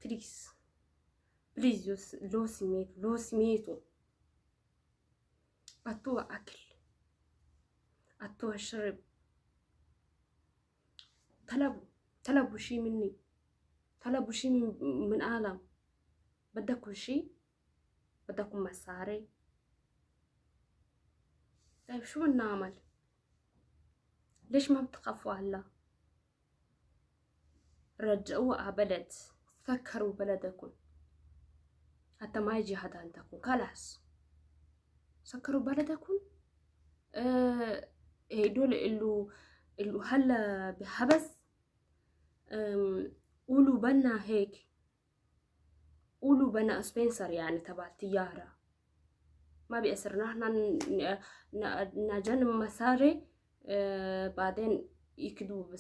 بليز بليز لو سميتو أعطوه أكل، أعطوه شرب، طلبوا شي مني، طلبوا شي من عالم. بدكم شي؟ بدكم مصاري؟ طيب شو بدنا نعمل؟ ليش ما بتخافوا هلا؟ رجعوه على بلد، سكروا بلدكم حتى ما يجي حدا عندكم. خلاص سكروا بلدكم. هيدول اللي هلا بحبس. قولوا بنا هيك، قولوا بنا سبنسر يعني تبع التجارة، ما بيأسر. نحن نجن مصاري بعدين يكدوا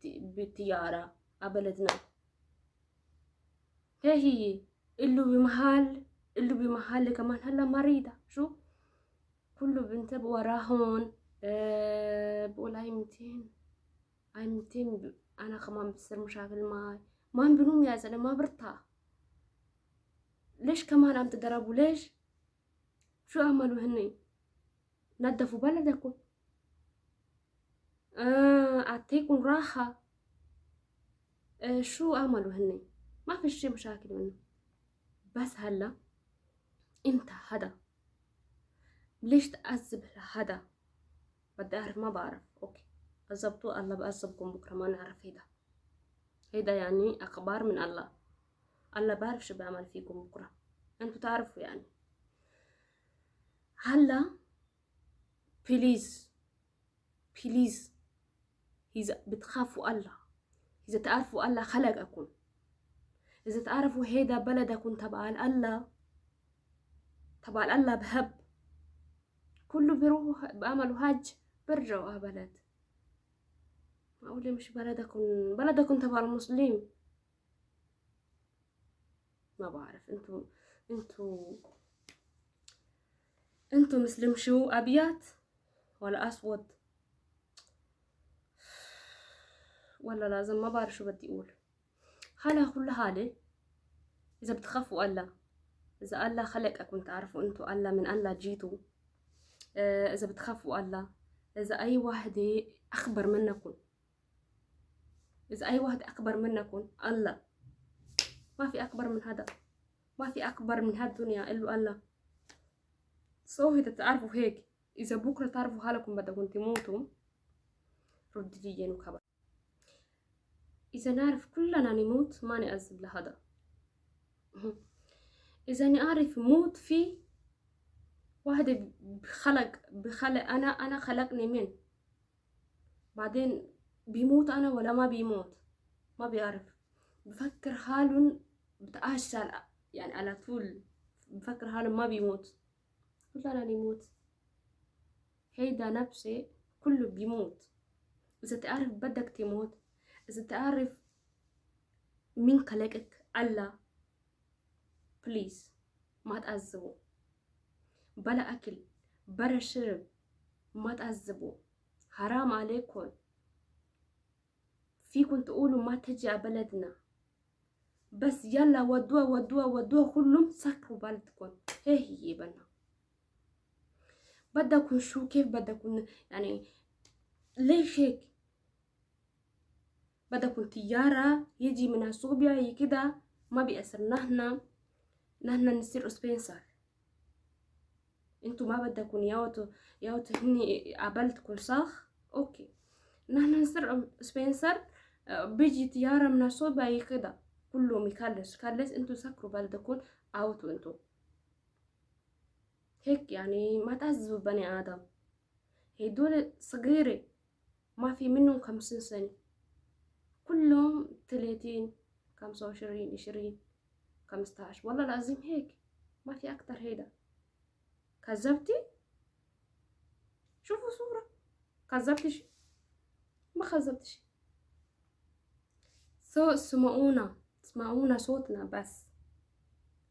بالتجارة عبلدنا. هي اللي بمحل كمان هلا مريضة. شو كله بنتب وراهن. بقول هاي 200 هاي 200 أنا كمان بصير مشاكل معي، ما بنوم يا زلمة، ما برتاح. ليش كمان عم تضربوا؟ ليش؟ شو عملوا هني؟ نظفوا بلدكم، أعطيكم راحة. شو عملوا هني؟ ما في شي مشاكل منه. بس هلا انت هذا ليش تأذب لهذا؟ بدي أعرف. ما بعرف. أوكي عذبتوا، الله بأذبكم بكرة. ما نعرف. هيدا يعني أخبار من الله. الله بعرف شو بعمل فيكم بكرة، انتوا تعرفوا يعني. هلا بليز بليز، إذا بتخافوا الله، إذا تعرفوا الله خلقكم، إذا تعرفوا هيدا بلدكم تبع الله، تبع الله بهب. كله بيروحوا بيعملوا حج برجعوا على بلد. معقولة مش بلدكم؟ بلدكم تبع المسلمين. ما بعرف. انتوا مسلم شو؟ أبيض ولا أسود ولا لازم؟ ما بعرف شو بدي أقول. خلها كل حالة. إذا بتخافوا الله، إذا الله خلقكم تعرفوا انتوا الله من الله جيتوا. إذا بتخافوا الله، إذا أي واحدة أخبر منكم، إذا أي واحد أكبر منكم الله. ما في أكبر من هذا، ما في أكبر من هالدنيا إلا الله. إذا تعرفوا هيك، إذا بكرة تعرفوا حالكم بدكم تموتوا، ردي لي جينو خبر. إذا نعرف كلنا نموت ما نأذب لهذا. إذا نعرف موت في واحدة بخلق أنا خلقني من بعدين بيموت أنا ولا ما بيموت ما بيعرف. بفكر حاله بتعشى يعني على طول، بفكر حاله ما بيموت. كلنا نموت. هيدا نفسي كله بيموت. إذا تعرف بدك تموت، إذا تعرف مين خلقك الله، بليز ما تعذبوا. بلا أكل بلا شرب، ما تعذبوا. حرام عليكم. فيكم تقولوا ما تجي على بلدنا، بس يلا ودوها كلهم سكروا بلدكم. هي بنا بدكم شو؟ كيف بدكم يعني؟ ليش هيك؟ بدكم تجارة يجي من صوبيا كده ما بيأثر. نحن نصير سبنسر. انتوا ما بدكم ياوتو هني عبلتكم صح؟ اوكي نحن نصير سبنسر. بيجي تجارة من صوبيا كده كلهم يكلس. انتوا سكروا بلدكم اوتو. انتوا هيك يعني ما تعذبوا بني آدم. هيدول صغيرة ما في منهم 50 سنة، كلهم 30 25 20 15. والله لازم هيك، ما في أكتر. هيدا كذبتي؟ شوفوا صورة. كذبتي شي؟ ما كذبتش. اسمعونا صوتنا بس.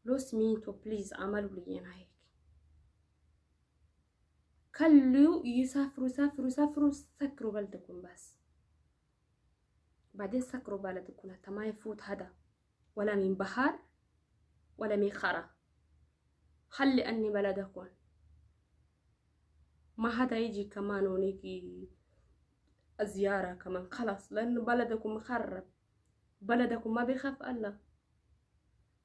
لو سميتوا بليز عملوا لي أنا هيك. خلوا يسافروا سكروا بلدكم بس. بعدين سكروا بلدكم حتى ما يفوت هذا. ولا من بحر ولا من خرى. خلي أني بلدكم، ما حدا يجي كمان ونيجي زيارة كمان خلاص، لأنه بلدكم مخرب، بلدكم ما بيخاف الله،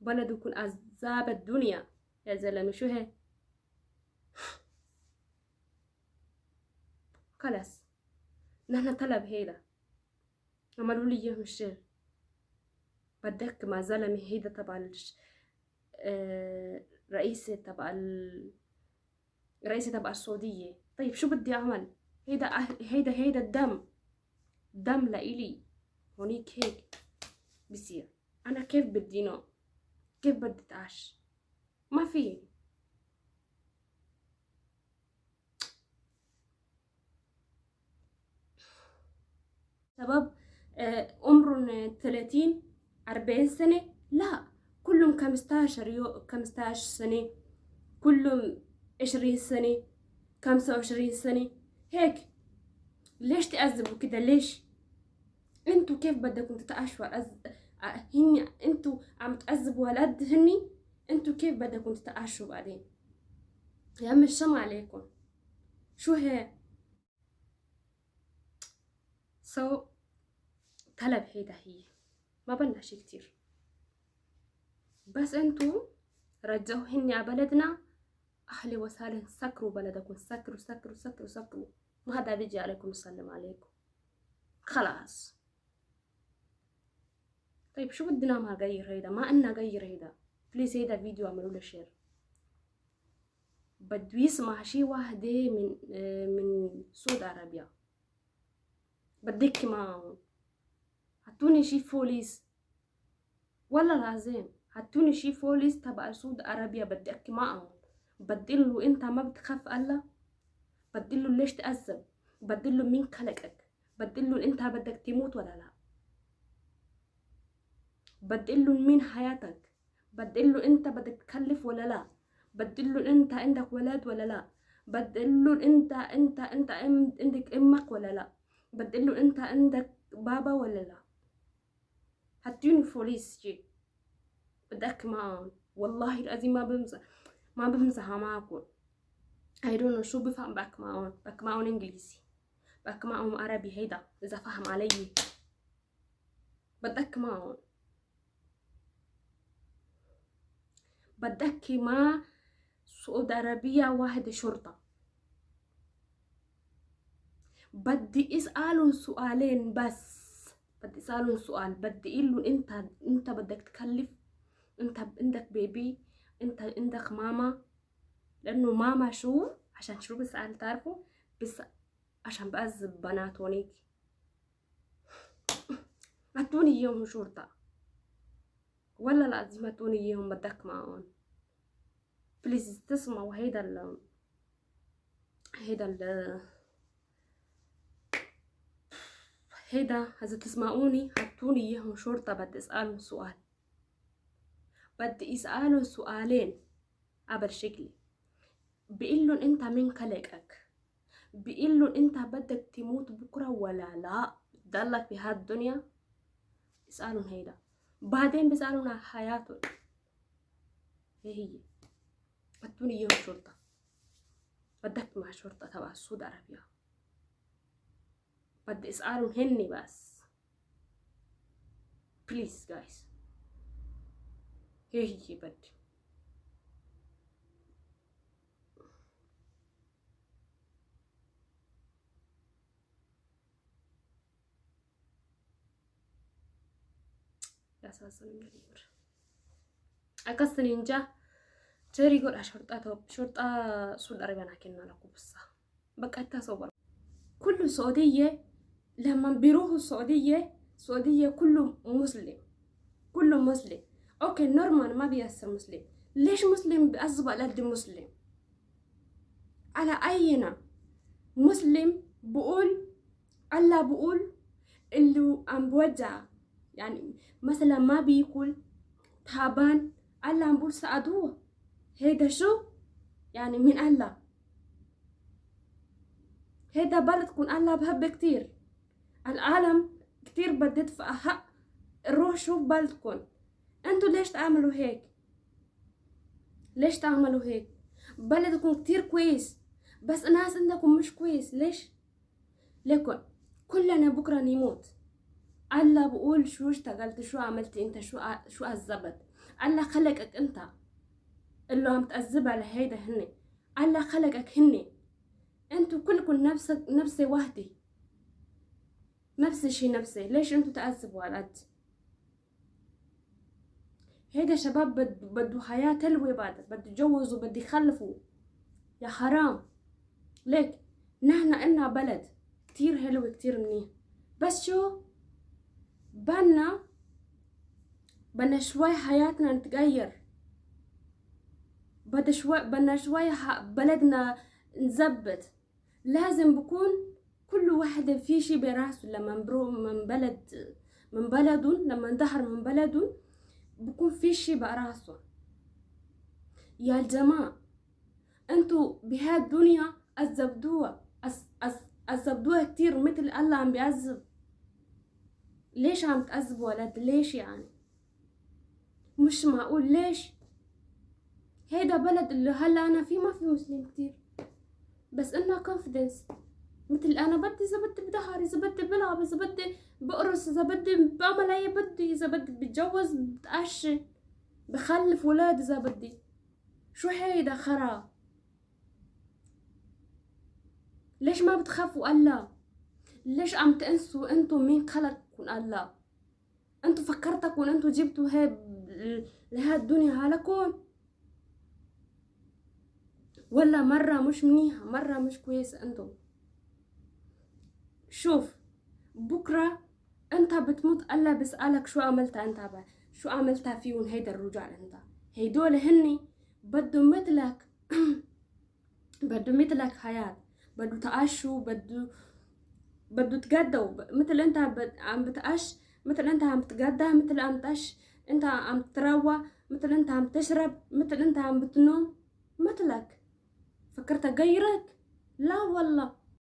بلدكم عذاب الدنيا يا زلمة. شو هيك؟ خلاص نحن طلب هيدا عملوا لي اياه الشير. بدك مع زلمة هيدا تبع رئيسة تبع رئيسة تبع السعودية. طيب شو بدي أعمل؟ هيدا دم لإلي هونيك هيك بصير. أنا كيف بدي نوم؟ كيف بدي أتعاش؟ ما في. شباب عمرهم 30 40 سنة، لا كلهم 15 سنة، كلهم 20 سنة، 25 سنة هيك. ليش تأذبوا كده؟ ليش؟ انتوا كيف بدكم تتعاشوا هني انتوا عم تأذبوا هالقد هني، انتوا كيف بدكم تتعاشوا بعدين؟ يا عم الشم عليكم. شو هيك؟ طلب هيدا هي ما بدنا شي كتير، بس انتوا رجعوا هني على بلدنا. أهلا وسهلا، سكروا بلدكم، سكروا سكروا سكروا سكروا، ما حدا بيجي عليكم يسلم عليكم خلاص. طيب شو بدنا ما غير هيدا؟ ما أنا غير هيدا. بليز هيدا فيديو اعملوا له شير. بده يسمع شي واحدة من سعود عربيا، بدك معهم هاتوني شي بوليس، والله العظيم هاتوني شي بوليس تبع سعود عربيا بدك معهم. بدله انت ما بتخاف الله؟ بدله ليش تأذب؟ بدله مين خلقك؟ بدله انت بدك تموت ولا لا؟ بدله مين حياتك؟ بدله انت بدك تخلف ولا لا؟ بدله انت عندك ولاد ولا لا؟ بدله انت عندك امك ولا لا؟ بدله انت عندك بابا ولا لا؟ هاتوني بوليس جي بدك معهم، والله العظيم ما بمزح معكم. I don't know شو بفهم بك معهم انجليزي، بك معهم عربي، هيدا اذا فهم علي. بدك معهم، بدك مع سعود عربية واحدة شرطة، بدي اسألهم سؤالين بس. بدي اسألهم سؤال، بدي اقول انت بدك تكلف؟ انت عندك بيبي؟ انت عندك ماما؟ لانه ماما شو عشان شو بسأل تعرفوا؟ بس عشان بأذب بنات هونيك. هاتوني اياهم شرطة، والله العظيم هاتوني اياهم بدك معهم. بليز تسمعوا هيدا إذا تسمعوني هاتوني اياهم شرطة. بدي اسألهم سؤال، بدي اسألهم سؤالين قبل شكلي. بقلن انت مين خلقك؟ بقلن انت بدك تموت بكرة ولا لا تضلك بهالدنيا؟ اسألهم هيدا، بعدين بسألهم عن حياتهم. هي هاتوني اياهم شرطة، بدك مع شرطة تبع سعود عربيا. بدي اسألهم هني بس، بليز جايز. هي بدي. ያሳዝኑኝ ነበር። አቀስን እንጃ ጀሪ ጎዳ ሾርጣ سعود عربيا كنا لكم بس بقى تصور كل سعودية لما بيروحوا السعودية كله مسلم. اوكي نورمال ما بيأثر مسلم. ليش مسلم بيعذب على قد مسلم؟ على أينا مسلم بقول الله بقول اللي عم بوجع، يعني مثلا ما بياكل تعبان الله عم بقول ساعدوه. هيدا شو يعني من الله؟ هيدا بلدكم الله بحب كتير، العالم كتير بدي ادفع حق نروح شوف بلدكم. انتوا ليش تعملوا هيك؟ ليش تعملوا هيك؟ بلدكم كتير كويس، بس الناس عندكم مش كويس. ليش؟ ليكن كلنا بكرة نموت. الله بقول شو اشتغلت، شو عملت انت، شو عذبت. الله خلقك انت اللي عم تأذب على هيدا هني. الله خلقك هني. انتوا كلكم نفس وحدة، نفس الشي نفسي. ليش انتوا تعذبوا على قد؟ هيدا شباب بده حياة حلوة، بعد بده يتجوزوا، بده يخلفوا. يا حرام. ليك نحن إلنا بلد كتير حلو كتير منيح، بس شو بدنا شوي حياتنا نتغير. بدنا شوي بلدنا نزبط. لازم بكون كل واحد في شي براسه. لما نبرو من بلدهم، لما اندحر من بلدهم بكون في شي براسه. يا الجماعة انتوا بهاي الدنيا عذبوها كتير مثل الله عم بيعذب. ليش عم تعذبوا ولد؟ ليش يعني؟ مش معقول. ليش؟ هيدا بلد اللي هلا انا فيه ما في مسلم كتير، بس انها كونفيدنس. مثل انا بدي، اذا بدي بدهر، اذا بدي بلعب، اذا بدي بقرص، اذا بدي بعمل اي بدي، اذا بدي بتجوز، بتعشى، بخلف ولاد اذا بدي. شو هيدا خرا؟ ليش ما بتخافوا الله؟ ليش عم تنسوا انتو مين خلقكم الله؟ انتو فكرتكم انتو جبتوا هاي لهاد الدنيا هالكم؟ ولا مرة مش منيحة، مرة مش كويسة انتو؟ شوف بكرة انت بتموت، الله بسألك شو عملتها انت شو عملتها فيهم هيدا الرجال انت. هيدول هني بدو مثلك بدو مثلك حياة، بدو تعشوا، بدو تقدوا مثل انت عم بتعش، مثل انت عم تقدى، مثل عم تعش، انت عم تروى، مثل انت عم تشرب، مثل انت عم بتنوم مثلك. فكرت غيرك؟ لا والله.